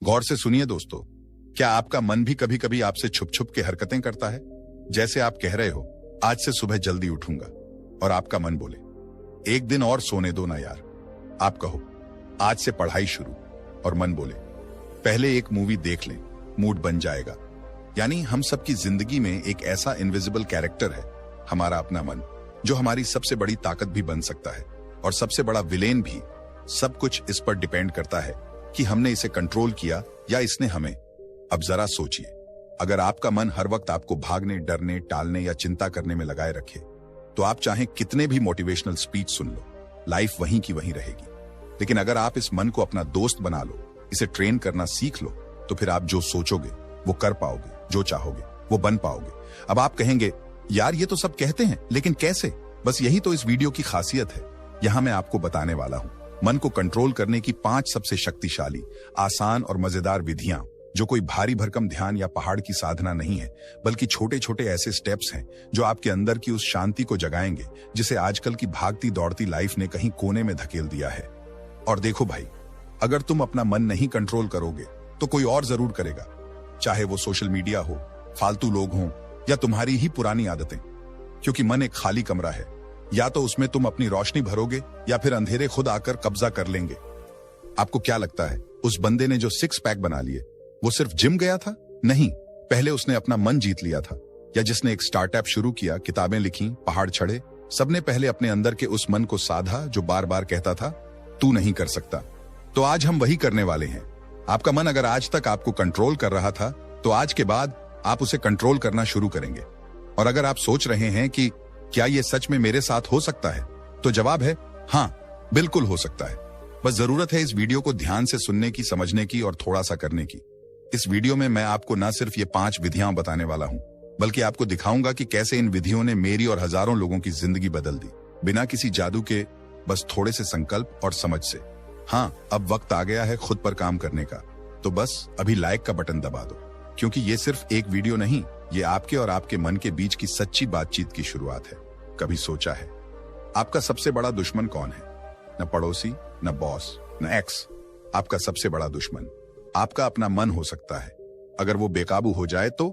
गौर से सुनिए दोस्तों, क्या आपका मन भी कभी कभी आपसे छुप छुप के हरकतें करता है? जैसे आप कह रहे हो, आज से सुबह जल्दी उठूंगा, और आपका मन बोले, एक दिन और सोने दो ना यार। आप कहो, आज से पढ़ाई शुरू, और मन बोले, पहले एक मूवी देख लें, मूड बन जाएगा। यानी हम सबकी जिंदगी में एक ऐसा इनविजिबल कैरेक्टर है, हमारा अपना मन, जो हमारी सबसे बड़ी ताकत भी बन सकता है और सबसे बड़ा विलेन भी। सब कुछ इस पर डिपेंड करता है कि हमने इसे कंट्रोल किया या इसने हमें। अब जरा सोचिए, अगर आपका मन हर वक्त आपको भागने, डरने, टालने या चिंता करने में लगाए रखे, तो आप चाहे कितने भी मोटिवेशनल स्पीच सुन लो, लाइफ वहीं की वहीं रहेगी। लेकिन अगर आप इस मन को अपना दोस्त बना लो, इसे ट्रेन करना सीख लो, तो फिर आप जो सोचोगे वो कर पाओगे, जो चाहोगे वो बन पाओगे। अब आप कहेंगे, यार ये तो सब कहते हैं, लेकिन कैसे? बस यही तो इस वीडियो की खासियत है। यहां मैं आपको बताने वाला हूं मन को कंट्रोल करने की 5 सबसे शक्तिशाली, आसान और मजेदार विधियां, जो कोई भारी भरकम ध्यान या पहाड़ की साधना नहीं है, बल्कि छोटे छोटे ऐसे स्टेप्स हैं जो आपके अंदर की उस शांति को जगाएंगे जिसे आजकल की भागती दौड़ती लाइफ ने कहीं कोने में धकेल दिया है। और देखो भाई, अगर तुम अपना मन नहीं कंट्रोल करोगे तो कोई और जरूर करेगा, चाहे वो सोशल मीडिया हो, फालतू लोग हों या तुम्हारी ही पुरानी आदतें। क्योंकि मन एक खाली कमरा है, या तो उसमें तुम अपनी रोशनी भरोगे या फिर अंधेरे खुद आकर कब्जा कर लेंगे। आपको क्या लगता है, उस बंदे ने जो 6 पैक बना लिए, वो सिर्फ जिम गया था? नहीं, पहले उसने अपना मन जीत लिया था। या जिसने एक स्टार्टअप शुरू किया, किताबें लिखी, पहाड़ चढ़े, सबने पहले अपने अंदर के उस मन को साधा जो बार बार कहता था, तू नहीं कर सकता। तो आज हम वही करने वाले हैं। आपका मन अगर आज तक आपको कंट्रोल कर रहा था, तो आज के बाद आप उसे कंट्रोल करना शुरू करेंगे। और अगर आप सोच रहे हैं कि क्या ये सच में मेरे साथ हो सकता है, तो जवाब है हाँ, बिल्कुल हो सकता है। बस जरूरत है इस वीडियो को ध्यान से सुनने की, समझने की और थोड़ा सा करने की। इस वीडियो में मैं आपको न सिर्फ ये 5 विधियां बताने वाला हूं, बल्कि आपको दिखाऊंगा कि कैसे इन विधियों ने मेरी और हजारों लोगों की जिंदगी बदल दी, बिना किसी जादू के, बस थोड़े से संकल्प और समझ से। हाँ, अब वक्त आ गया है खुद पर काम करने का। तो बस अभी लाइक का बटन दबा दो, क्योंकि ये सिर्फ एक वीडियो नहीं, ये आपके और आपके मन के बीच की सच्ची बातचीत की शुरुआत है। कभी सोचा है आपका सबसे बड़ा दुश्मन कौन है? न पड़ोसी, न बॉस, न एक्स। आपका सबसे बड़ा दुश्मन आपका अपना मन हो सकता है। अगर वो बेकाबू हो जाए तो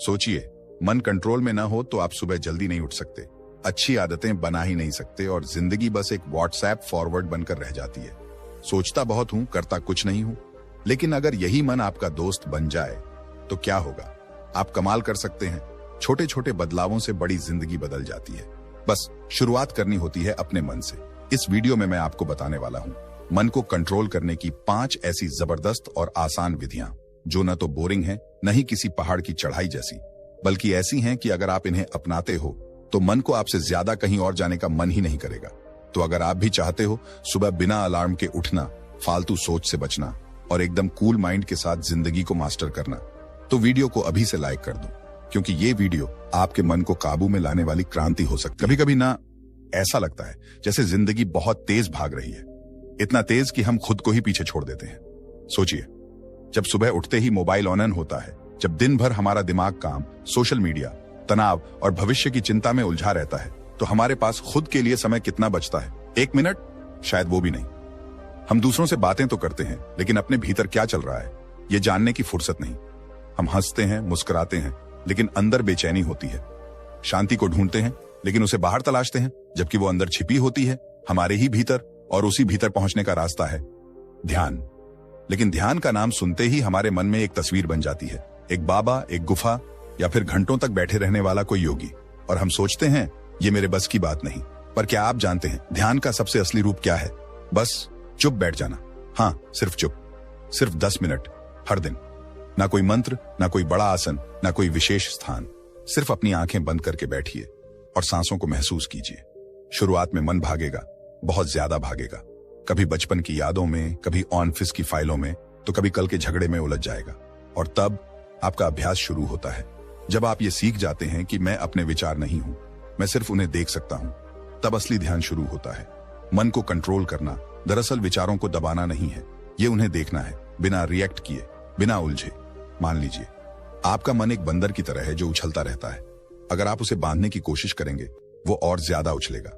सोचिए, मन कंट्रोल में ना हो तो आप सुबह जल्दी नहीं उठ सकते, अच्छी आदतें बना ही नहीं सकते, और जिंदगी बस एक व्हाट्सएप फॉरवर्ड बनकर रह जाती है। सोचता बहुत हूं, करता कुछ नहीं हूं। लेकिन अगर यही मन आपका दोस्त बन जाए तो क्या होगा? आप कमाल कर सकते हैं। छोटे छोटे बदलावों से बड़ी जिंदगी बदल जाती है। बस शुरुआत करनी होती है अपने मन से। इस वीडियो में मैं आपको बताने वाला हूं मन को कंट्रोल करने की 5 ऐसी जबरदस्त और आसान विधियां, जो न तो बोरिंग हैं, न ही किसी पहाड़ की चढ़ाई जैसी, बल्कि ऐसी हैं कि अगर आप इन्हें अपनाते हो तो मन को आपसे ज्यादा कहीं और जाने का मन ही नहीं करेगा। तो अगर आप भी चाहते हो सुबह बिना अलार्म के उठना, फालतू सोच से बचना और एकदम कूल माइंड के साथ जिंदगी को मास्टर करना, तो वीडियो को अभी से लाइक कर दो, क्योंकि ये वीडियो आपके मन को काबू में लाने वाली क्रांति हो सकती है। कभी कभी ना ऐसा लगता है जैसे जिंदगी बहुत तेज भाग रही है, इतना तेज कि हम खुद को ही पीछे छोड़ देते हैं। सोचिए, जब सुबह उठते ही मोबाइल ऑन होता है, जब दिन भर हमारा दिमाग काम, सोशल मीडिया, तनाव और भविष्य की चिंता में उलझा रहता है, तो हमारे पास खुद के लिए समय कितना बचता है? 1 मिनट, शायद वो भी नहीं। हम दूसरों से बातें तो करते हैं, लेकिन अपने भीतर क्या चल रहा है ये जानने की फुर्सत नहीं। हम हंसते हैं, मुस्कुराते हैं, लेकिन अंदर बेचैनी होती है। शांति को ढूंढते हैं, लेकिन उसे बाहर तलाशते हैं, जबकि वो अंदर छिपी होती है, हमारे ही भीतर। और उसी भीतर पहुंचने का रास्ता है ध्यान। लेकिन ध्यान का नाम सुनते ही हमारे मन में एक तस्वीर बन जाती है, एक बाबा, एक गुफा, या फिर घंटों तक बैठे रहने वाला कोई योगी। और हम सोचते हैं ये मेरे बस की बात नहीं। पर क्या आप जानते हैं ध्यान का सबसे असली रूप क्या है? बस चुप बैठ जाना। हाँ, सिर्फ चुप, सिर्फ 10 मिनट हर दिन। ना कोई मंत्र, ना कोई बड़ा आसन, ना कोई विशेष स्थान। सिर्फ अपनी आंखें बंद करके बैठिए और सांसों को महसूस कीजिए। शुरुआत में मन भागेगा, बहुत ज्यादा भागेगा। कभी बचपन की यादों में, कभी ऑफिस की फाइलों में, तो कभी कल के झगड़े में उलझ जाएगा। और तब आपका अभ्यास शुरू होता है। जब आप ये सीख जाते हैं कि मैं अपने विचार नहीं हूं, मैं सिर्फ उन्हें देख सकता हूं, तब असली ध्यान शुरू होता है। मन को कंट्रोल करना दरअसल विचारों को दबाना नहीं है, ये उन्हें देखना है, बिना रिएक्ट किए, बिना उलझे। मान लीजिए आपका मन एक बंदर की तरह है जो उछलता रहता है। अगर आप उसे बांधने की कोशिश करेंगे, वो और ज्यादा उछलेगा।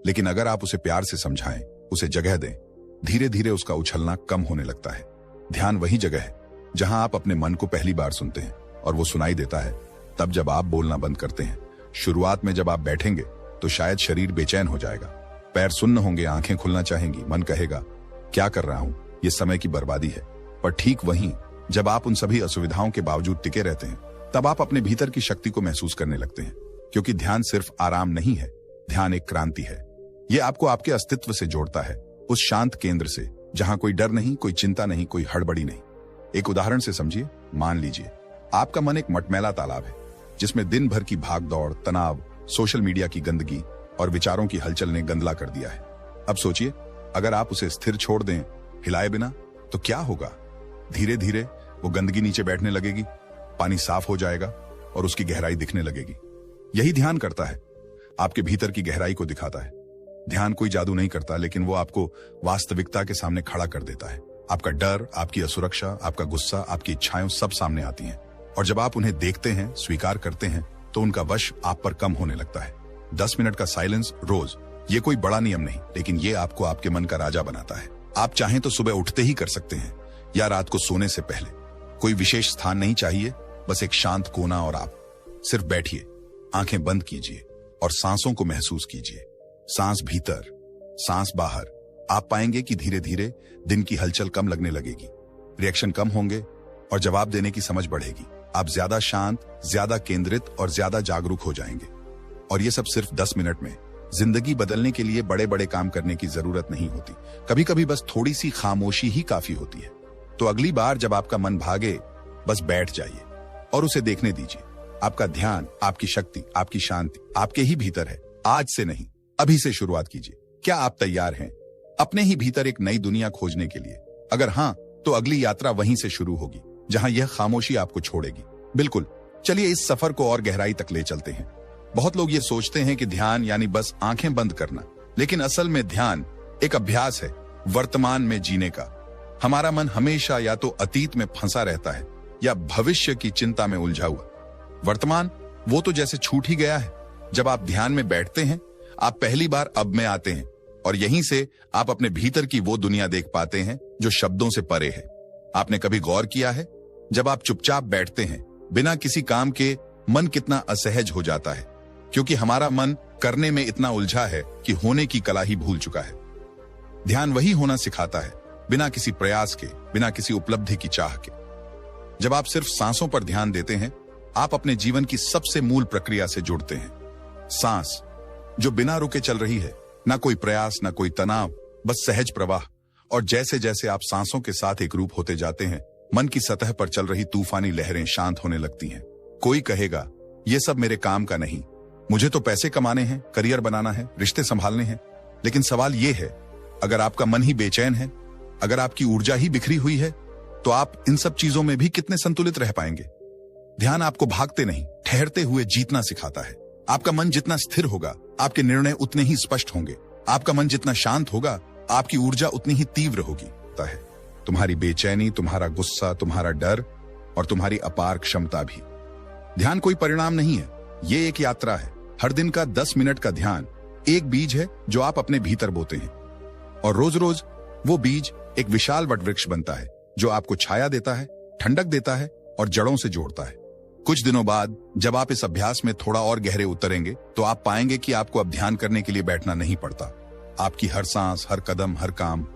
लेकिन अगर आप उसे प्यार से समझाएं, उसे जगह दें, धीरे धीरे उसका उछलना कम होने लगता है। ध्यान वही जगह है जहां आप अपने मन को पहली बार सुनते हैं और वो सुनाई देता है तब जब आप बोलना बंद करते हैं। शुरुआत में जब आप बैठेंगे तो शायद शरीर बेचैन हो जाएगा, पैर सुन्न होंगे, आंखें खुलना चाहेंगी, मन कहेगा क्या कर रहा हूं, ये समय की बर्बादी है। पर ठीक वहीं जब आप उन सभी असुविधाओं के बावजूद टिके रहते हैं तब आप अपने भीतर की शक्ति को महसूस करने लगते हैं। क्योंकि ध्यान सिर्फ आराम नहीं है, ध्यान एक क्रांति है। ये आपको आपके अस्तित्व से जोड़ता है, उस शांत केंद्र से जहां कोई डर नहीं, कोई चिंता नहीं, कोई हड़बड़ी नहीं। एक उदाहरण से समझिए। मान लीजिए आपका मन एक मटमैला तालाब है जिसमें दिन भर की भाग दौड़, तनाव, सोशल मीडिया की गंदगी और विचारों की हलचल ने गंदला कर दिया है। अब सोचिए, अगर आप उसे स्थिर छोड़ दें, हिलाए बिना, तो क्या होगा? धीरे धीरे वो गंदगी नीचे बैठने लगेगी, पानी साफ हो जाएगा और उसकी गहराई दिखने लगेगी। यही ध्यान करता है, आपके भीतर की गहराई को दिखाता है। ध्यान कोई जादू नहीं करता, लेकिन वो आपको वास्तविकता के सामने खड़ा कर देता है। आपका डर, आपकी असुरक्षा, आपका गुस्सा, आपकी इच्छाएं सब सामने आती हैं। और जब आप उन्हें देखते हैं, स्वीकार करते हैं, तो उनका वश आप पर कम होने लगता है। 10 मिनट का साइलेंस रोज, ये कोई बड़ा नियम नहीं, लेकिन ये आपको आपके मन का राजा बनाता है। आप चाहें तो सुबह उठते ही कर सकते हैं या रात को सोने से पहले। कोई विशेष स्थान नहीं चाहिए, बस एक शांत कोना और आप। सिर्फ बैठिए, आंखें बंद कीजिए और सांसों को महसूस कीजिए। सांस भीतर, सांस बाहर। आप पाएंगे कि धीरे धीरे दिन की हलचल कम लगने लगेगी, रिएक्शन कम होंगे और जवाब देने की समझ बढ़ेगी। आप ज्यादा शांत, ज्यादा केंद्रित और ज्यादा जागरूक हो जाएंगे। और ये सब सिर्फ 10 मिनट में। जिंदगी बदलने के लिए बड़े बड़े काम करने की जरूरत नहीं होती, कभी कभी बस थोड़ी सी खामोशी ही काफी होती है। तो अगली बार जब आपका मन भागे, बस बैठ जाइए और उसे देखने दीजिए। आपका ध्यान, आपकी शक्ति, आपकी शांति आपके ही भीतर है। आज से नहीं, अभी से शुरुआत कीजिए। क्या आप तैयार हैं अपने ही भीतर एक नई दुनिया खोजने के लिए? अगर हाँ, तो अगली यात्रा वहीं से शुरू होगी जहां यह खामोशी आपको छोड़ेगी। बिल्कुल, चलिए इस सफर को और गहराई तक ले चलते हैं। बहुत लोग ये सोचते हैं कि ध्यान यानी बस आंखें बंद करना, लेकिन असल में ध्यान एक अभ्यास है वर्तमान में जीने का। हमारा मन हमेशा या तो अतीत में फंसा रहता है या भविष्य की चिंता में उलझा हुआ। वर्तमान वो तो जैसे छूट ही गया है। जब आप ध्यान में बैठते हैं, आप पहली बार अब में आते हैं और यहीं से आप अपने भीतर की वो दुनिया देख पाते हैं जो शब्दों से परे है। आपने कभी गौर किया है, जब आप चुपचाप बैठते हैं बिना किसी काम के, मन कितना असहज हो जाता है? क्योंकि हमारा मन करने में इतना उलझा है कि होने की कला ही भूल चुका है। ध्यान वही होना सिखाता है, बिना किसी प्रयास के, बिना किसी उपलब्धि की चाह के। जब आप सिर्फ सांसों पर ध्यान देते हैं, आप अपने जीवन की सबसे मूल प्रक्रिया से जुड़ते हैं। सांस जो बिना रुके चल रही है, ना कोई प्रयास, ना कोई तनाव, बस सहज प्रवाह। और जैसे जैसे आप सांसों के साथ एक रूप होते जाते हैं, मन की सतह पर चल रही तूफानी लहरें शांत होने लगती हैं। कोई कहेगा ये सब मेरे काम का नहीं, मुझे तो पैसे कमाने हैं, करियर बनाना है, रिश्ते संभालने हैं। लेकिन सवाल ये है, अगर आपका मन ही बेचैन है, अगर आपकी ऊर्जा ही बिखरी हुई है, तो आप इन सब चीजों में भी कितने संतुलित रह पाएंगे? ध्यान आपको भागते नहीं, ठहरते हुए जीतना सिखाता है। आपका मन जितना स्थिर होगा, आपके निर्णय उतने ही स्पष्ट होंगे। आपका मन जितना शांत होगा, आपकी ऊर्जा उतनी ही तीव्र होगी। है तुम्हारी बेचैनी, तुम्हारा गुस्सा, तुम्हारा डर और तुम्हारी अपार क्षमता भी। ध्यान कोई परिणाम नहीं है, ये एक यात्रा है। हर दिन का 10 मिनट का ध्यान एक बीज है जो आप अपने भीतर बोते हैं, और रोज रोज वो बीज एक विशाल वटवृक्ष बनता है जो आपको छाया देता है, ठंडक देता है और जड़ों से जोड़ता है। कुछ दिनों बाद जब आप इस अभ्यास में थोड़ा और गहरे उतरेंगे, तो आप पाएंगे कि आपको अब ध्यान करने के लिए बैठना नहीं पड़ता। आपकी हर सांस, हर कदम, हर काम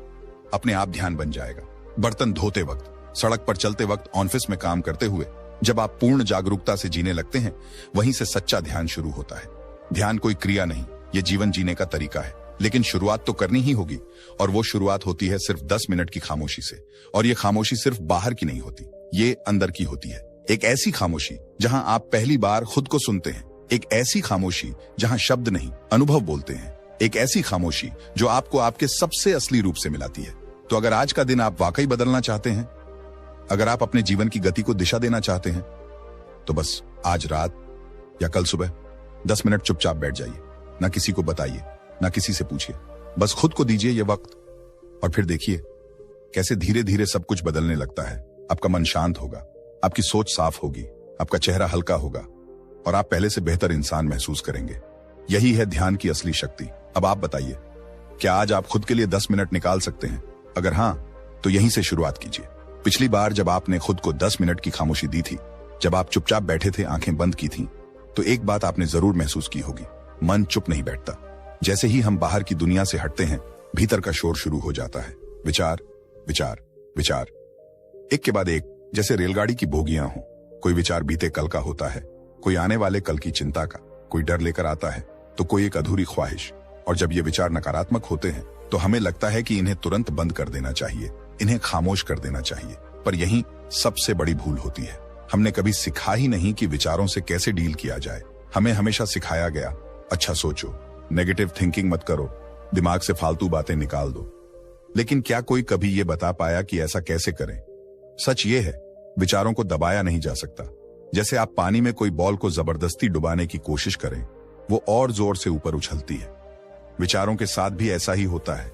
अपने आप ध्यान बन जाएगा। बर्तन धोते वक्त, सड़क पर चलते वक्त, ऑफिस में काम करते हुए, जब आप पूर्ण जागरूकता से जीने लगते हैं, वहीं से सच्चा ध्यान शुरू होता है। ध्यान कोई क्रिया नहीं, ये जीवन जीने का तरीका है। लेकिन शुरुआत तो करनी ही होगी, और वो शुरुआत होती है सिर्फ 10 मिनट की खामोशी से। और ये खामोशी सिर्फ बाहर की नहीं होती, ये अंदर की होती है। एक ऐसी खामोशी जहां आप पहली बार खुद को सुनते हैं। एक ऐसी खामोशी जहां शब्द नहीं, अनुभव बोलते हैं। एक ऐसी खामोशी जो आपको आपके सबसे असली रूप से मिलाती है। तो अगर आज का दिन आप वाकई बदलना चाहते हैं, अगर आप अपने जीवन की गति को दिशा देना चाहते हैं, तो बस आज रात या कल सुबह 10 मिनट चुपचाप बैठ जाइए। ना किसी को बताइए, ना किसी से पूछिए, बस खुद को दीजिए ये वक्त। और फिर देखिए कैसे धीरे धीरे सब कुछ बदलने लगता है। आपका मन शांत होगा, आपकी सोच साफ होगी, आपका चेहरा हल्का होगा और आप पहले से बेहतर इंसान महसूस करेंगे। यही है ध्यान की असली शक्ति। अब आप बताइए, क्या आज आप खुद के लिए 10 मिनट निकाल सकते हैं? अगर हाँ, तो यहीं से शुरुआत कीजिए। पिछली बार जब आपने खुद को 10 मिनट की खामोशी दी थी, जब आप चुपचाप बैठे थे, आंखें बंद की थी, तो एक बात आपने जरूर महसूस की होगी, मन चुप नहीं बैठता। जैसे ही हम बाहर की दुनिया से हटते हैं, भीतर का शोर शुरू हो जाता है। विचार, विचार, विचार, एक के बाद एक, जैसे रेलगाड़ी की बोगियां हों। कोई विचार बीते कल का होता है, कोई आने वाले कल की चिंता का, कोई डर लेकर आता है, तो कोई एक अधूरी ख्वाहिश। और जब ये विचार नकारात्मक होते हैं तो हमें लगता है कि इन्हें तुरंत बंद कर देना चाहिए, इन्हें खामोश कर देना चाहिए। पर यही सबसे बड़ी भूल होती है। हमने कभी सिखा ही नहीं कि विचारों से कैसे डील किया जाए। हमें हमेशा सिखाया गया, अच्छा सोचो, नेगेटिव थिंकिंग मत करो, दिमाग से फालतू बातें निकाल दो। लेकिन क्या कोई कभी ये बता पाया कि ऐसा कैसे करें? सच ये है, विचारों को दबाया नहीं जा सकता। जैसे आप पानी में कोई बॉल को जबरदस्ती डुबाने की कोशिश करें, वो और जोर से ऊपर उछलती है। विचारों के साथ भी ऐसा ही होता है।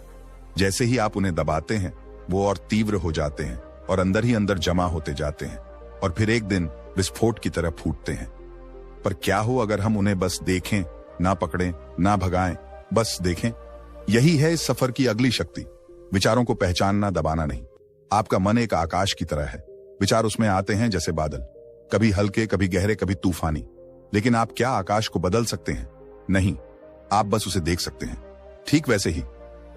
जैसे ही आप उन्हें दबाते हैं, वो और तीव्र हो जाते हैं और अंदर ही अंदर जमा होते जाते हैं और फिर एक दिन विस्फोट की तरह फूटते हैं। पर क्या हो अगर हम उन्हें बस देखें, ना पकड़ें, ना भगाएं, बस देखें? यही है इस सफर की अगली शक्ति। विचारों को पहचानना, दबाना नहीं। आपका मन एक आकाश की तरह है। विचार उसमें आते हैं जैसे बादल, कभी हल्के, कभी गहरे, कभी तूफानी। लेकिन आप क्या आकाश को बदल सकते हैं? नहीं, आप बस उसे देख सकते हैं। ठीक वैसे ही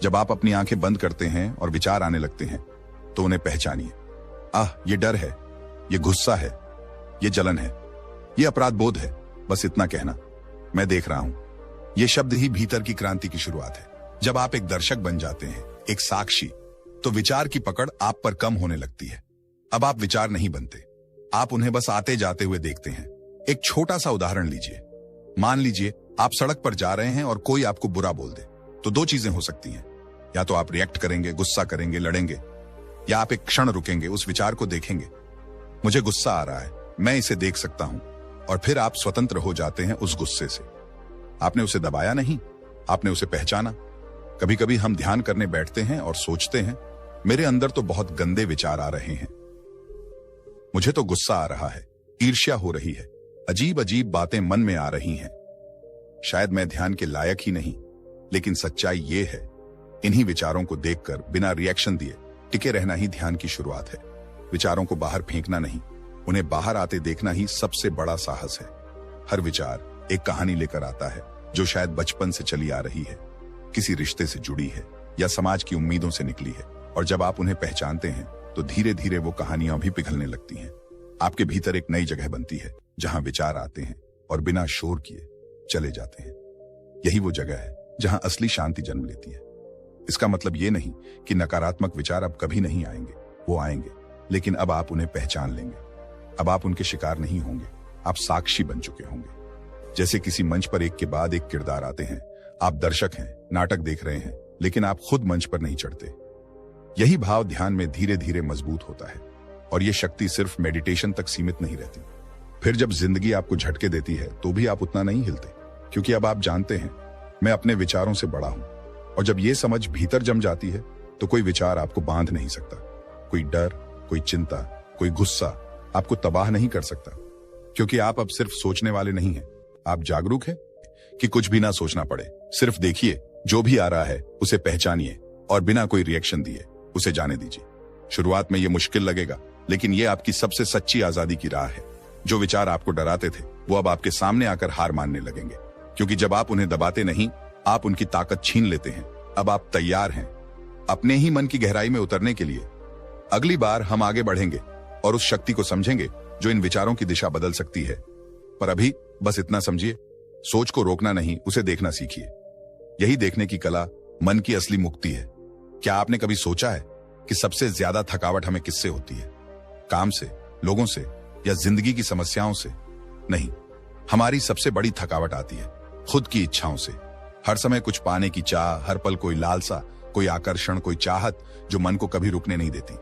जब आप अपनी आंखें बंद करते हैं और विचार आने लगते हैं, तो उन्हें पहचानिए। ये डर है, ये गुस्सा है, ये जलन है, ये अपराध बोध है, बस इतना कहना, मैं देख रहा हूं। ये शब्द ही भीतर की क्रांति की शुरुआत है। जब आप एक दर्शक बन जाते हैं, एक साक्षी, तो विचार की पकड़ आप पर कम होने लगती है। अब आप विचार नहीं बनते, आप उन्हें बस आते जाते हुए देखते हैं। एक छोटा सा उदाहरण लीजिए। मान लीजिए आप सड़क पर जा रहे हैं और कोई आपको बुरा बोल दे, तो दो चीजें हो सकती हैं। या तो आप रिएक्ट करेंगे, गुस्सा करेंगे, लड़ेंगे, या आप एक क्षण रुकेंगे, उस विचार को देखेंगे, मुझे गुस्सा आ रहा है, मैं इसे देख सकता हूं, और फिर आप स्वतंत्र हो जाते हैं उस गुस्से से। आपने उसे दबाया नहीं, आपने उसे पहचाना। कभी कभी हम ध्यान करने बैठते हैं और सोचते हैं, मेरे अंदर तो बहुत गंदे विचार आ रहे हैं, मुझे तो गुस्सा आ रहा है, ईर्ष्या हो रही है, अजीब अजीब बातें मन में आ रही हैं, शायद मैं ध्यान के लायक ही नहीं। लेकिन सच्चाई ये है, इन्हीं विचारों को देखकर बिना रिएक्शन दिए टिके रहना ही ध्यान की शुरुआत है। विचारों को बाहर फेंकना नहीं, उन्हें बाहर आते देखना ही सबसे बड़ा साहस है। हर विचार एक कहानी लेकर आता है, जो शायद बचपन से चली आ रही है, किसी रिश्ते से जुड़ी है या समाज की उम्मीदों से निकली है। और जब आप उन्हें पहचानते हैं, तो धीरे धीरे वो कहानियां भी पिघलने लगती हैं। आपके भीतर एक नई जगह बनती है, जहां विचार आते हैं और बिना शोर किए चले जाते हैं। यही वो जगह है जहां असली शांति जन्म लेती है। इसका मतलब ये नहीं कि नकारात्मक विचार अब कभी नहीं आएंगे, वो आएंगे, लेकिन अब आप उन्हें पहचान लेंगे। अब आप उनके शिकार नहीं होंगे, आप साक्षी बन चुके होंगे। जैसे किसी मंच पर एक के बाद एक किरदार आते हैं, आप दर्शक हैं, नाटक देख रहे हैं, लेकिन आप खुद मंच पर नहीं चढ़ते। यही भाव ध्यान में धीरे धीरे मजबूत होता है, और यह शक्ति सिर्फ मेडिटेशन तक सीमित नहीं रहती। फिर जब जिंदगी आपको झटके देती है, तो भी आप उतना नहीं हिलते, क्योंकि अब आप जानते हैं, मैं अपने विचारों से बड़ा हूं। और जब ये समझ भीतर जम जाती है, तो कोई विचार आपको बांध नहीं सकता। कोई डर, कोई चिंता, कोई गुस्सा आपको तबाह नहीं कर सकता, क्योंकि आप अब सिर्फ सोचने वाले नहीं हैं, आप जागरूक हैं कि कुछ भी ना सोचना पड़े। सिर्फ देखिए, जो भी आ रहा है उसे पहचानिए और बिना कोई रिएक्शन दिए उसे जाने दीजिए। शुरुआत में ये मुश्किल लगेगा, लेकिन ये आपकी सबसे सच्ची आजादी की राह है। जो विचार आपको डराते थे, वो अब आपके सामने आकर हार मानने लगेंगे, क्योंकि जब आप उन्हें दबाते नहीं, आप उनकी ताकत छीन लेते हैं। अब आप तैयार हैं अपने ही मन की गहराई में उतरने के लिए। अगली बार हम आगे बढ़ेंगे और उस शक्ति को समझेंगे जो इन विचारों की दिशा बदल सकती है। पर अभी बस इतना समझिए, सोच को रोकना नहीं, उसे देखना सीखिए। यही देखने की कला मन की असली मुक्ति है। क्या आपने कभी सोचा है कि सबसे ज्यादा थकावट हमें किससे होती है? काम से, लोगों से, या जिंदगी की समस्याओं से? नहीं, हमारी सबसे बड़ी थकावट आती है खुद की इच्छाओं से। हर समय कुछ पाने की चाह, हर पल कोई लालसा, कोई आकर्षण, कोई चाहत जो मन को कभी रुकने नहीं देती।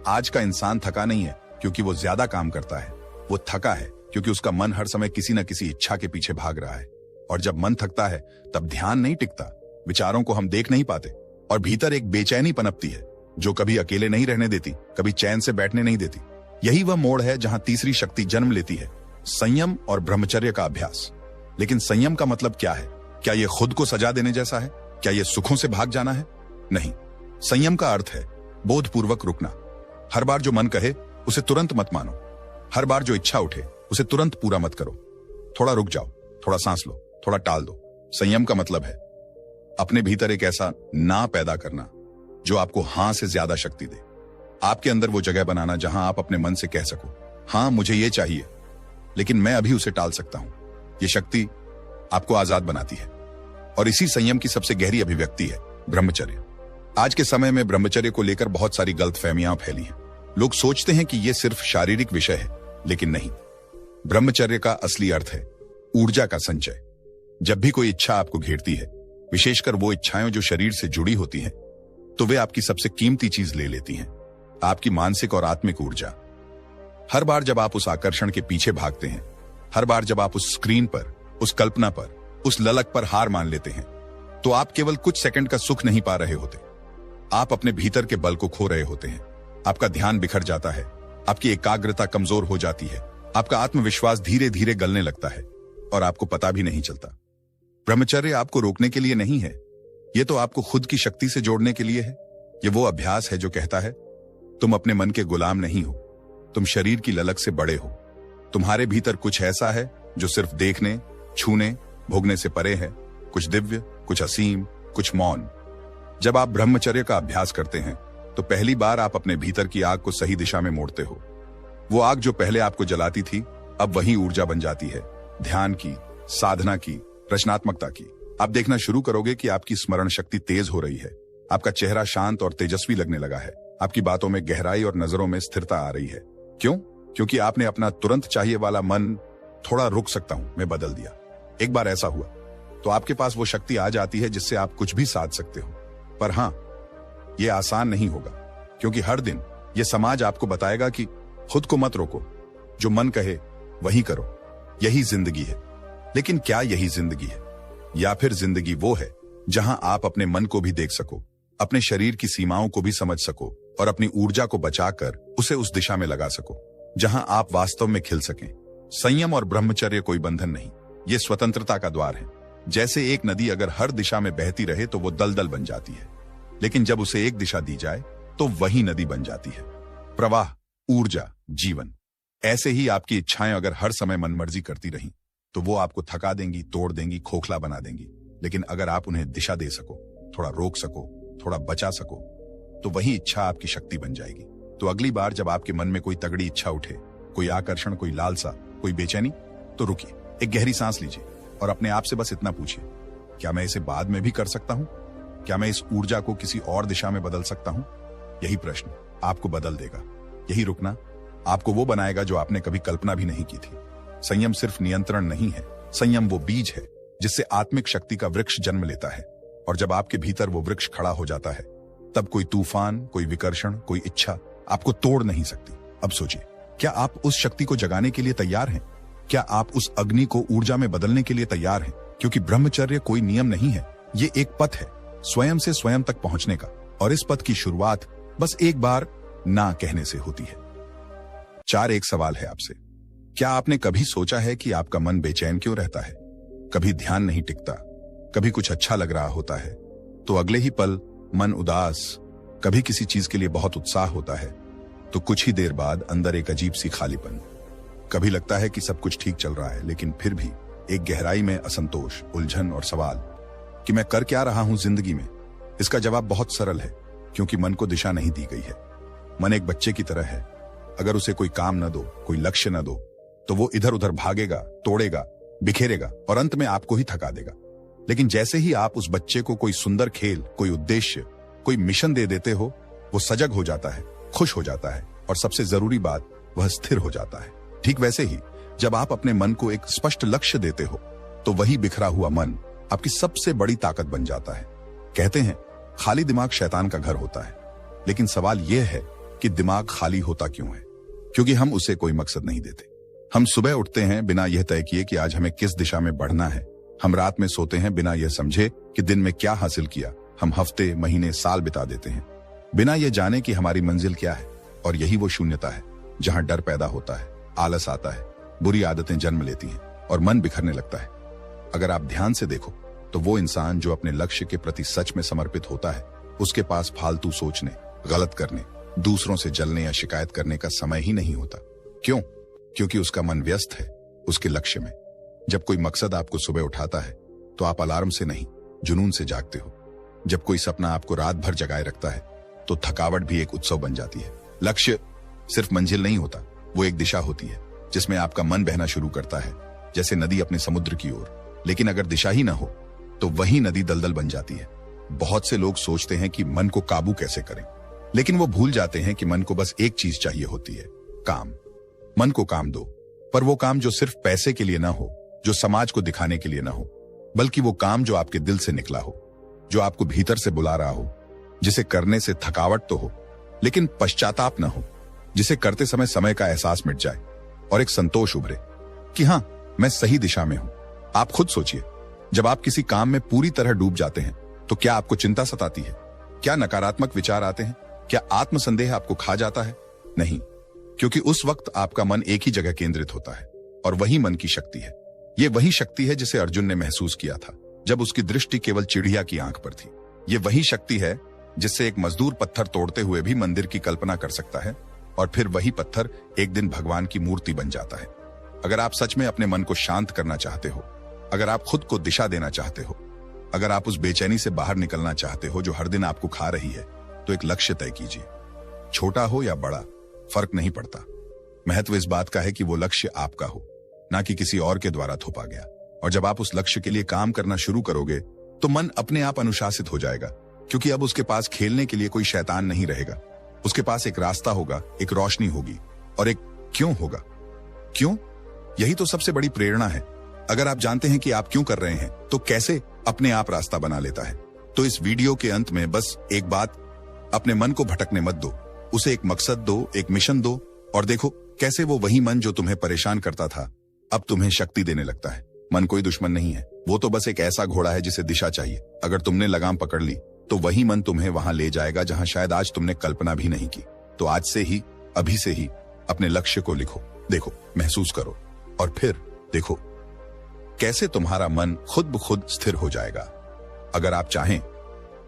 आज का इंसान थका नहीं है क्योंकि वो ज्यादा काम करता है, वो थका है क्योंकि उसका मन हर समय किसी न किसी इच्छा के पीछे भाग रहा है। और जब मन थकता है, तब ध्यान नहीं टिकता, विचारों को हम देख नहीं पाते, और भीतर एक बेचैनी पनपती है जो कभी अकेले नहीं रहने देती, कभी चैन से बैठने नहीं देती। यही वह मोड़ है जहां तीसरी शक्ति जन्म लेती है, संयम और ब्रह्मचर्य का अभ्यास। लेकिन संयम का मतलब क्या है? क्या यह खुद को सजा देने जैसा है? क्या यह सुखों से भाग जाना है? नहीं, संयम का अर्थ है बोधपूर्वक रुकना। हर बार जो मन कहे उसे तुरंत मत मानो। हर बार जो इच्छा उठे उसे तुरंत पूरा मत करो। थोड़ा रुक जाओ, थोड़ा सांस लो, थोड़ा टाल दो। संयम का मतलब है अपने भीतर एक ऐसा ना पैदा करना जो आपको हां से ज्यादा शक्ति दे। आपके अंदर वो जगह बनाना जहां आप अपने मन से कह सको, हां मुझे ये चाहिए, लेकिन मैं अभी उसे टाल सकता हूं। ये शक्ति आपको आजाद बनाती है। और इसी संयम की सबसे गहरी अभिव्यक्ति है ब्रह्मचर्य। आज के समय में ब्रह्मचर्य को लेकर बहुत सारी गलतफहमियां फैली हैं। लोग सोचते हैं कि यह सिर्फ शारीरिक विषय है, लेकिन नहीं। ब्रह्मचर्य का असली अर्थ है ऊर्जा का संचय। जब भी कोई इच्छा आपको घेरती है, विशेषकर वो इच्छाएं जो शरीर से जुड़ी होती हैं, तो वे आपकी सबसे कीमती चीज ले लेती हैं, आपकी मानसिक और आत्मिक ऊर्जा। हर बार जब आप उस आकर्षण के पीछे भागते हैं, हर बार जब आप उस स्क्रीन पर, उस कल्पना पर, उस ललक पर हार मान लेते हैं, तो आप केवल कुछ सेकंड का सुख नहीं पा रहे होते, आप अपने भीतर के बल को खो रहे होते हैं। आपका ध्यान बिखर जाता है, आपकी एकाग्रता कमजोर हो जाती है, आपका आत्मविश्वास धीरे धीरे गलने लगता है और आपको पता भी नहीं चलता। ब्रह्मचर्य आपको रोकने के लिए नहीं है, यह तो आपको खुद की शक्ति से जोड़ने के लिए है। यह वो अभ्यास है जो कहता है तुम अपने मन के गुलाम नहीं हो, तुम शरीर की ललक से बड़े हो। तुम्हारे भीतर कुछ ऐसा है जो सिर्फ देखने, छूने, भोगने से परे है, कुछ दिव्य, कुछ असीम, कुछ मौन। जब आप ब्रह्मचर्य का अभ्यास करते हैं तो पहली बार आप अपने भीतर की आग को सही दिशा में मोड़ते हो। वो आग जो पहले आपको जलाती थी, अब वही ऊर्जा बन जाती है, ध्यान की, साधना की, रचनात्मकता की। आप देखना शुरू करोगे कि आपकी स्मरण शक्ति तेज हो रही है, आपका चेहरा शांत और तेजस्वी लगने लगा है, आपकी बातों में गहराई और नजरों में स्थिरता आ रही है। क्यों? क्योंकि आपने अपना तुरंत चाहिए वाला मन थोड़ा रुक सकता हूं मैं बदल दिया। एक बार ऐसा हुआ तो आपके पास वो शक्ति आ जाती है जिससे आप कुछ भी साध सकते हो। पर हां, यह आसान नहीं होगा, क्योंकि हर दिन यह समाज आपको बताएगा कि खुद को मत रोको, जो मन कहे वही करो, यही जिंदगी है। लेकिन क्या यही जिंदगी है? या फिर जिंदगी वो है जहां आप अपने मन को भी देख सको, अपने शरीर की सीमाओं को भी समझ सको और अपनी ऊर्जा को बचाकर उसे उस दिशा में लगा सको जहां आप वास्तव में खिल सकें। संयम और ब्रह्मचर्य कोई बंधन नहीं, ये स्वतंत्रता का द्वार है। जैसे एक नदी अगर हर दिशा में बहती रहे तो वो दलदल बन जाती है, लेकिन जब उसे एक दिशा दी जाए तो वही नदी बन जाती है। प्रवाह, ऊर्जा, जीवन। ऐसे ही आपकी इच्छाएं अगर हर समय मनमर्जी करती रहीं तो वो आपको थका देंगी, तोड़ देंगी, खोखला बना देंगी। लेकिन अगर आप उन्हें दिशा दे सको, थोड़ा रोक सको, थोड़ा बचा सको, तो वही इच्छा आपकी शक्ति बन जाएगी। तो अगली बार जब आपके मन में कोई तगड़ी इच्छा उठे, कोई आकर्षण, कोई लालसा, कोई बेचैनी, तो रुकिए, एक गहरी सांस लीजिए और अपने आप से बस इतना पूछिए, क्या मैं इसे बाद में भी कर सकता हूं? क्या मैं इस ऊर्जा को किसी और दिशा में बदल सकता हूं? यही प्रश्न आपको बदल देगा। यही रुकना आपको वो बनाएगा जो आपने कभी कल्पना भी नहीं की थी। संयम सिर्फ नियंत्रण नहीं है, संयम वो बीज है जिससे आत्मिक शक्ति का वृक्ष जन्म लेता है। और जब आपके भीतर वो वृक्ष खड़ा हो जाता है, तब कोई तूफान, कोई विकर्षण, कोई इच्छा आपको तोड़ नहीं सकती। अब सोचिए, क्या आप उस शक्ति को जगाने के लिए तैयार हैं? क्या आप उस अग्नि को ऊर्जा में बदलने के लिए तैयार हैं? क्योंकि ब्रह्मचर्य कोई नियम नहीं है, ये एक पथ है स्वयं से स्वयं तक पहुंचने का। और इस पथ की शुरुआत बस एक बार ना कहने से होती है। एक सवाल है आपसे, क्या आपने कभी सोचा है कि आपका मन बेचैन क्यों रहता है? कभी ध्यान नहीं टिकता, कभी कुछ अच्छा लग रहा होता है तो अगले ही पल मन उदास, कभी किसी चीज के लिए बहुत उत्साह होता है तो कुछ ही देर बाद अंदर एक अजीब सी खालीपन। कभी लगता है कि सब कुछ ठीक चल रहा है, लेकिन फिर भी एक गहराई में असंतोष, उलझन और सवाल कि मैं कर क्या रहा हूं जिंदगी में। इसका जवाब बहुत सरल है, क्योंकि मन को दिशा नहीं दी गई है। मन एक बच्चे की तरह है, अगर उसे कोई काम न दो, कोई लक्ष्य न दो, तो वो इधर उधर भागेगा, तोड़ेगा, बिखेरेगा और अंत में आपको ही थका देगा। लेकिन जैसे ही आप उस बच्चे को कोई सुंदर खेल, कोई उद्देश्य, कोई मिशन दे देते हो, वो सजग हो जाता है, खुश हो जाता है और सबसे जरूरी बात, वह स्थिर हो जाता है। ठीक वैसे ही जब आप अपने मन को एक स्पष्ट लक्ष्य देते हो, तो वही बिखरा हुआ मन आपकी सबसे बड़ी ताकत बन जाता है। कहते हैं खाली दिमाग शैतान का घर होता है, लेकिन सवाल यह है कि दिमाग खाली होता क्यों है? क्योंकि हम उसे कोई मकसद नहीं देते। हम सुबह उठते हैं बिना यह तय किए कि आज हमें किस दिशा में बढ़ना है। हम रात में सोते हैं बिना यह समझे कि दिन में क्या हासिल किया। हम हफ्ते, महीने, साल बिता देते हैं बिना यह जाने कि हमारी मंजिल क्या है। और यही वो शून्यता है जहां डर पैदा होता है, आलस आता है, बुरी आदतें जन्म लेती हैं और मन बिखरने लगता है। अगर आप ध्यान से देखो तो वो इंसान जो अपने लक्ष्य के प्रति सच में समर्पित होता है, उसके पास फालतू सोचने, गलत करने दूसरों से जलने या शिकायत करने का समय ही नहीं होता। क्यों? क्योंकि उसका मन व्यस्त है उसके लक्ष्य में। जब कोई मकसद आपको सुबह उठाता है तो आप अलार्म से नहीं, जुनून से जागते हो। जब कोई सपना आपको रात भर जगाए रखता है तो थकावट भी एक उत्सव बन जाती है। लक्ष्य सिर्फ मंजिल नहीं होता, वो एक दिशा होती है जिसमें आपका मन बहना शुरू करता है, जैसे नदी अपने समुद्र की ओर। लेकिन अगर दिशा ही ना हो तो वही नदी दलदल बन जाती है। बहुत से लोग सोचते हैं कि मन को काबू कैसे करें, लेकिन वो भूल जाते हैं कि मन को बस एक चीज चाहिए होती है, काम। मन को काम दो, पर वो काम जो सिर्फ पैसे के लिए ना हो, जो समाज को दिखाने के लिए ना हो, बल्कि वो काम जो आपके दिल से निकला हो, जो आपको भीतर से बुला रहा हो, जिसे करने से थकावट तो हो लेकिन पश्चाताप ना हो, जिसे करते समय समय का एहसास मिट जाए और एक संतोष उभरे कि हां, मैं सही दिशा में हूं। आप खुद सोचिए, जब आप किसी काम में पूरी तरह डूब जाते हैं तो क्या आपको चिंता सताती है? क्या नकारात्मक विचार आते हैं? क्या आत्मसंदेह आपको खा जाता है? नहीं, क्योंकि उस वक्त आपका मन एक ही जगह केंद्रित होता है और वही मन की शक्ति है। ये वही शक्ति है जिसे अर्जुन ने महसूस किया था जब उसकी दृष्टि केवल चिड़िया की आंख पर थी। ये वही शक्ति है जिससे एक मजदूर पत्थर तोड़ते हुए भी मंदिर की कल्पना कर सकता है और फिर वही पत्थर एक दिन भगवान की मूर्ति बन जाता है। अगर आप सच में अपने मन को शांत करना चाहते हो, अगर आप खुद को दिशा देना चाहते हो, अगर आप उस बेचैनी से बाहर निकलना चाहते हो जो हर दिन आपको खा रही है, तो एक लक्ष्य तय कीजिए। छोटा हो या बड़ा, फर्क नहीं पड़ता। महत्व इस बात का है कि वो लक्ष्य आपका हो, ना कि किसी और के द्वारा थोपा गया। और जब आप उस लक्ष्य के लिए काम करना शुरू करोगे तो मन अपने आप अनुशासित हो जाएगा, क्योंकि अब उसके पास खेलने के लिए कोई शैतान नहीं रहेगा। उसके पास एक रास्ता होगा, एक रोशनी होगी और एक क्यों होगा। क्यों? यही तो सबसे बड़ी प्रेरणा है। अगर आप जानते हैं कि आप क्यों कर रहे हैं तो कैसे अपने आप रास्ता बना लेता है। तो इस वीडियो के अंत में बस एक बात, अपने मन को भटकने मत दो, उसे एक मकसद दो, एक मिशन दो और देखो कैसे वो वही मन जो तुम्हें परेशान करता था अब तुम्हें शक्ति देने लगता है। मन कोई दुश्मन नहीं है, वो तो बस एक ऐसा घोड़ा है जिसे दिशा चाहिए। अगर तुमने लगाम पकड़ ली तो वही मन तुम्हें वहां ले जाएगा जहां शायद आज तुमने कल्पना भी नहीं की। तो आज से ही, अभी से ही अपने लक्ष्य को लिखो, देखो, महसूस करो और फिर देखो कैसे तुम्हारा मन खुद ब खुद स्थिर हो जाएगा। अगर आप चाहें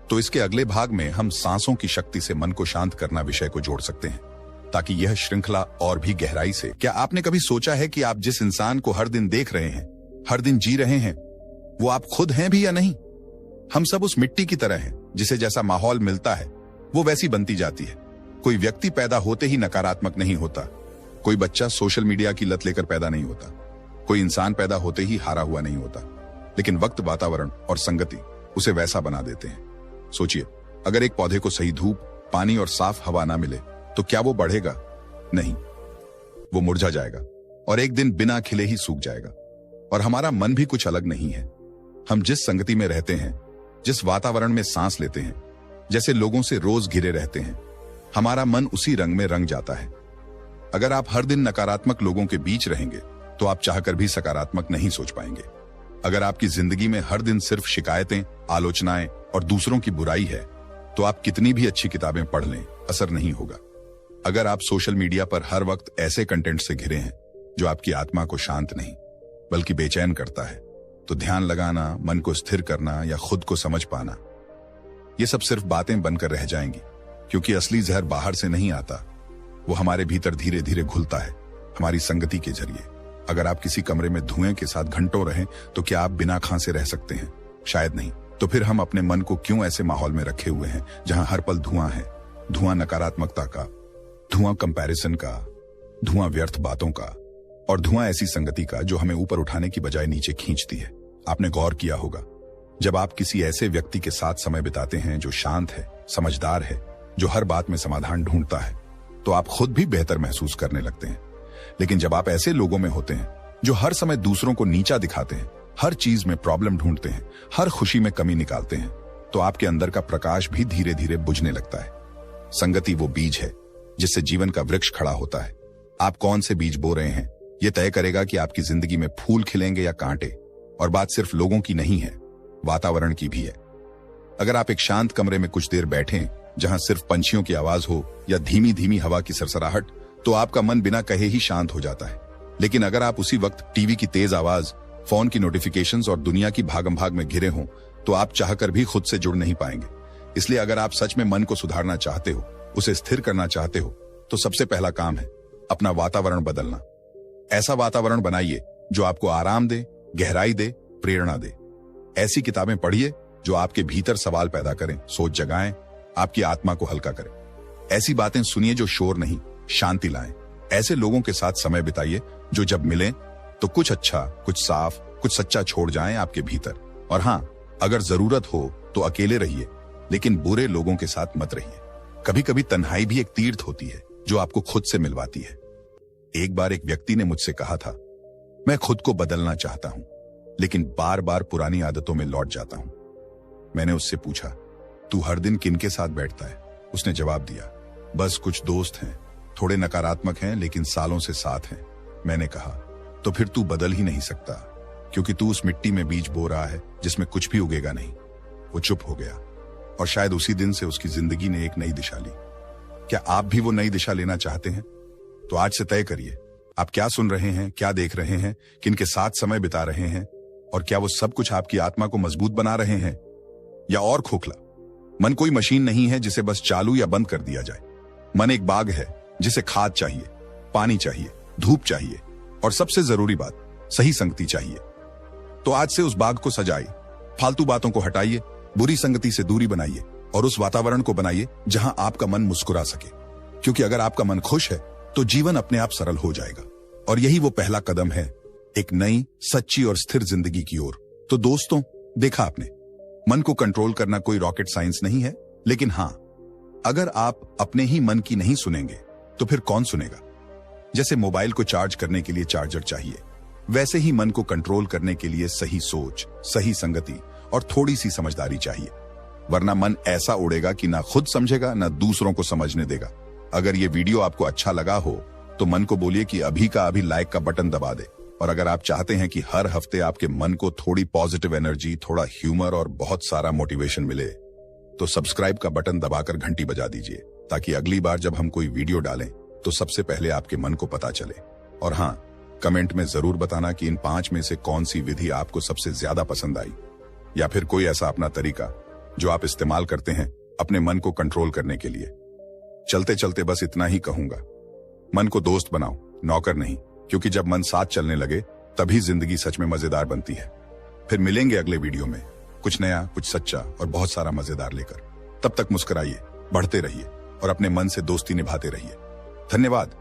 तो इसके अगले भाग में हम सांसों की शक्ति से मन को शांत करना विषय को जोड़ सकते हैं, ताकि यह श्रृंखला और भी गहराई से। क्या आपने कभी सोचा है कि आप जिस इंसान को हर दिन देख रहे हैं, हर दिन जी रहे हैं, वो आप खुद हैं भी या नहीं? हम सब उस मिट्टी की तरह हैं जिसे जैसा माहौल मिलता है वो वैसी बनती जाती है। कोई व्यक्ति पैदा होते ही नकारात्मक नहीं होता, कोई बच्चा सोशल मीडिया की लत लेकर पैदा नहीं होता, कोई इंसान पैदा होते ही हारा हुआ नहीं होता, लेकिन वक्त, वातावरण और संगति उसे वैसा बना देते हैं। सोचिए, अगर एक पौधे को सही धूप, पानी और साफ हवा ना मिले तो क्या वो बढ़ेगा? नहीं, वो मुरझा जाएगा और एक दिन बिना खिले ही सूख जाएगा। और हमारा मन भी कुछ अलग नहीं है। हम जिस संगति में रहते हैं, जिस वातावरण में सांस लेते हैं, जैसे लोगों से रोज घिरे रहते हैं, हमारा मन उसी रंग में रंग जाता है। अगर आप हर दिन नकारात्मक लोगों के बीच रहेंगे तो आप चाहकर भी सकारात्मक नहीं सोच पाएंगे। अगर आपकी जिंदगी में हर दिन सिर्फ शिकायतें, आलोचनाएं और दूसरों की बुराई है तो आप कितनी भी अच्छी किताबें पढ़ लें, असर नहीं होगा। अगर आप सोशल मीडिया पर हर वक्त ऐसे कंटेंट से घिरे हैं जो आपकी आत्मा को शांत नहीं बल्कि बेचैन करता है, तो ध्यान लगाना, मन को स्थिर करना या खुद को समझ पाना, ये सब सिर्फ बातें बनकर रह जाएंगी, क्योंकि असली जहर बाहर से नहीं आता, वो हमारे भीतर धीरे धीरे घुलता है, हमारी संगति के जरिए। अगर आप किसी कमरे में धुएं के साथ घंटों रहें तो क्या आप बिना खांसे रह सकते हैं? शायद नहीं। तो फिर हम अपने मन को क्यों ऐसे माहौल में रखे हुए हैं जहां हर पल धुआं है? धुआं नकारात्मकता का, धुआं कंपैरिजन का, धुआं व्यर्थ बातों का और धुआं ऐसी संगति का जो हमें ऊपर उठाने की बजाय नीचे खींचती है। आपने गौर किया होगा, जब आप किसी ऐसे व्यक्ति के साथ समय बिताते हैं जो शांत है, समझदार है, जो हर बात में समाधान ढूंढता है, तो आप खुद भी बेहतर महसूस करने लगते हैं। लेकिन जब आप ऐसे लोगों में होते हैं जो हर समय दूसरों को नीचा दिखाते हैं, हर चीज में प्रॉब्लम ढूंढते हैं, हर खुशी में कमी निकालते हैं, तो आपके अंदर का प्रकाश भी धीरे धीरे बुझने लगता है। संगति वो बीज है जिससे जीवन का वृक्ष खड़ा होता है। आप कौन से बीज बो रहे हैं, यह तय करेगा कि आपकी जिंदगी में फूल खिलेंगे या कांटे। और बात सिर्फ लोगों की नहीं है, वातावरण की भी है। अगर आप एक शांत कमरे में कुछ देर बैठें जहां सिर्फ पंछियों की आवाज हो या धीमी धीमी हवा की सरसराहट, तो आपका मन बिना कहे ही शांत हो जाता है। लेकिन अगर आप उसी वक्त टीवी की तेज आवाज, फोन की नोटिफिकेशंस और दुनिया की भागम भाग में घिरे हों, तो आप चाहकर भी खुद से जुड़ नहीं पाएंगे। इसलिए अगर आप सच में मन को सुधारना चाहते हो, उसे स्थिर करना चाहते हो तो सबसे पहला काम है अपना वातावरण बदलना। ऐसा वातावरण बनाइए जो आपको आराम दे, गहराई दे, प्रेरणा दे। ऐसी किताबें पढ़िए जो आपके भीतर सवाल पैदा करें, सोच जगाएं, आपकी आत्मा को हल्का करें। ऐसी बातें सुनिए जो शोर नहीं, शांति लाएं। ऐसे लोगों के साथ समय बिताइए जो जब मिलें तो कुछ अच्छा, कुछ साफ, कुछ सच्चा छोड़ जाएं आपके भीतर। और हां, अगर जरूरत हो तो अकेले रहिए, लेकिन बुरे लोगों के साथ मत रहिए। कभी कभी तन्हाई भी एक तीर्थ होती है जो आपको खुद से मिलवाती है। एक बार एक व्यक्ति ने मुझसे कहा था, मैं खुद को बदलना चाहता हूं, लेकिन बार बार पुरानी आदतों में लौट जाता हूं। मैंने उससे पूछा, तू हर दिन किनके साथ बैठता है? उसने जवाब दिया, बस कुछ दोस्त हैं, थोड़े नकारात्मक हैं लेकिन सालों से साथ हैं। मैंने कहा, तो फिर तू बदल ही नहीं सकता, क्योंकि तू उस मिट्टी में बीज बो रहा है जिसमें कुछ भी उगेगा नहीं। वो चुप हो गया और शायद उसी दिन से उसकी जिंदगी ने एक नई दिशा ली। क्या आप भी वो नई दिशा लेना चाहते हैं? तो आज से तय करिए, आप क्या सुन रहे हैं, क्या देख रहे हैं, किनके साथ समय बिता रहे हैं, और क्या वो सब कुछ आपकी आत्मा को मजबूत बना रहे हैं या और खोखला? मन कोई मशीन नहीं है जिसे बस चालू या बंद कर दिया जाए। मन एक बाग है जिसे खाद चाहिए, पानी चाहिए, धूप चाहिए, और सबसे जरूरी बात, सही संगति चाहिए। तो आज से उस बाग को सजाइए, फालतू बातों को हटाइए, बुरी संगति से दूरी बनाइए और उस वातावरण को बनाइए जहां आपका मन मुस्कुरा सके। क्योंकि अगर आपका मन खुश है तो जीवन अपने आप सरल हो जाएगा, और यही वो पहला कदम है एक नई, सच्ची और स्थिर जिंदगी की ओर। तो दोस्तों, देखा आपने, मन को कंट्रोल करना कोई रॉकेट साइंस नहीं है, लेकिन हां, अगर आप अपने ही मन की नहीं सुनेंगे तो फिर कौन सुनेगा? जैसे मोबाइल को चार्ज करने के लिए चार्जर चाहिए, वैसे ही मन को कंट्रोल करने के लिए सही सोच, सही संगति और थोड़ी सी समझदारी चाहिए। वरना मन ऐसा उड़ेगा कि ना खुद समझेगा, ना दूसरों को समझने देगा। अगर ये वीडियो आपको अच्छा लगा हो तो मन को बोलिए कि अभी का अभी लाइक का बटन दबा दे। और अगर आप चाहते हैं कि हर हफ्ते आपके मन को थोड़ी पॉजिटिव एनर्जी, थोड़ा ह्यूमर और बहुत सारा मोटिवेशन मिले, तो सब्सक्राइब का बटन दबाकर घंटी बजा दीजिए, ताकि अगली बार जब हम कोई वीडियो डालें तो सबसे पहले आपके मन को पता चले। और हां, कमेंट में जरूर बताना कि इन 5 में से कौन सी विधि आपको सबसे ज्यादा पसंद आई, या फिर कोई ऐसा अपना तरीका जो आप इस्तेमाल करते हैं अपने मन को कंट्रोल करने के लिए। चलते चलते बस इतना ही कहूंगा, मन को दोस्त बनाओ, नौकर नहीं, क्योंकि जब मन साथ चलने लगे तभी जिंदगी सच में मजेदार बनती है। फिर मिलेंगे अगले वीडियो में कुछ नया, कुछ सच्चा और बहुत सारा मजेदार लेकर। तब तक मुस्कुराइए, बढ़ते रहिए और अपने मन से दोस्ती निभाते रहिए। धन्यवाद।